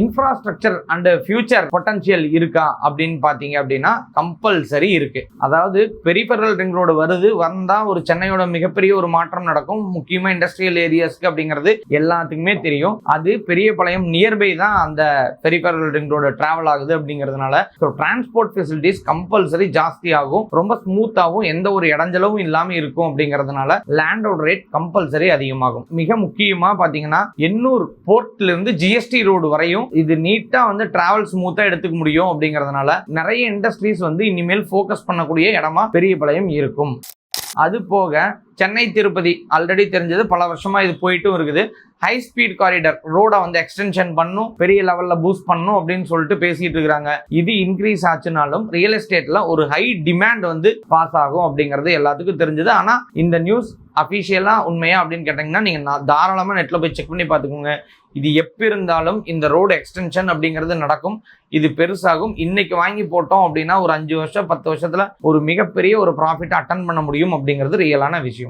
Infrastructure and future potential இருக்கா அப்படின்னு பார்த்தீங்க அப்படின்னா கம்பல்சரி இருக்கு. அதாவது பெரிஃபெரல் ரிங் ரோடு வந்தா ஒரு சென்னையோட மிகப்பெரிய ஒரு மாற்றம் நடக்கும். முக்கியமா இண்டஸ்ட்ரியல் ஏரியாஸ்க்கு அப்படிங்கிறது எல்லாத்துக்குமே தெரியும். அது பெரியபாளையம் நியர்பை தான் அந்த பெரிஃபெரல் ரிங் ரோடு டிராவல் ஆகுது அப்படிங்கிறதுனால டிரான்ஸ்போர்ட் ஃபெசிலிட்டிஸ் கம்பல்சரி ஜாஸ்தி ஆகும், ரொம்ப ஸ்மூத்தாகவும் எந்த ஒரு இடைஞ்சலும் இல்லாம இருக்கும். அப்படிங்கிறதுனால லேண்டோட ரேட் கம்பல்சரி அதிகமாகும். மிக முக்கியமா பாத்தீங்கன்னா எண்ணூர் போர்ட்ல இருந்து ஜிஎஸ்டி ரோடு வரையும் இது நீட்டா டிராவல் ஸ்மூத்தா எடுத்துக்க முடியும். அப்படிங்கறதுனால நிறைய இண்டஸ்ட்ரீஸ் இனிமேல் ஃபோக்கஸ் பண்ணக்கூடிய இடமா பெரியபாளையம் இருக்கும். அது போக சென்னை திருப்பதி ஆல்ரெடி தெரிஞ்சது, பல வருஷமா இது போயிட்டும் இருக்குது. ஹை ஸ்பீட் காரிடர் ரோட எக்ஸ்டென்ஷன் பண்ணும், பெரிய லெவல்ல பூஸ்ட் பண்ணும் அப்படின்னு சொல்லிட்டு பேசிட்டு இருக்காங்க. இது இன்க்ரீஸ் ஆச்சுனாலும் ரியல் எஸ்டேட்ல ஒரு ஹை டிமாண்ட் பாஸ் ஆகும் அப்படிங்கிறது எல்லாத்துக்கும் தெரிஞ்சது. ஆனா இந்த நியூஸ் அபிஷியலா உண்மையா அப்படின்னு கேட்டீங்கன்னா நீங்க தாராளமா நெட்ல போய் செக் பண்ணி பாத்துக்கோங்க. இது எப்ப இருந்தாலும் இந்த ரோடு எக்ஸ்டென்ஷன் அப்படிங்கிறது நடக்கும், இது பெருசாகும். இன்னைக்கு வாங்கி போட்டோம் அப்படின்னா ஒரு 5 வருஷம் 10 வருஷத்துல ஒரு மிகப்பெரிய ஒரு ப்ராஃபிட் அட்டன் பண்ண முடியும் அப்படிங்கிறது ரியலான விஷயம்.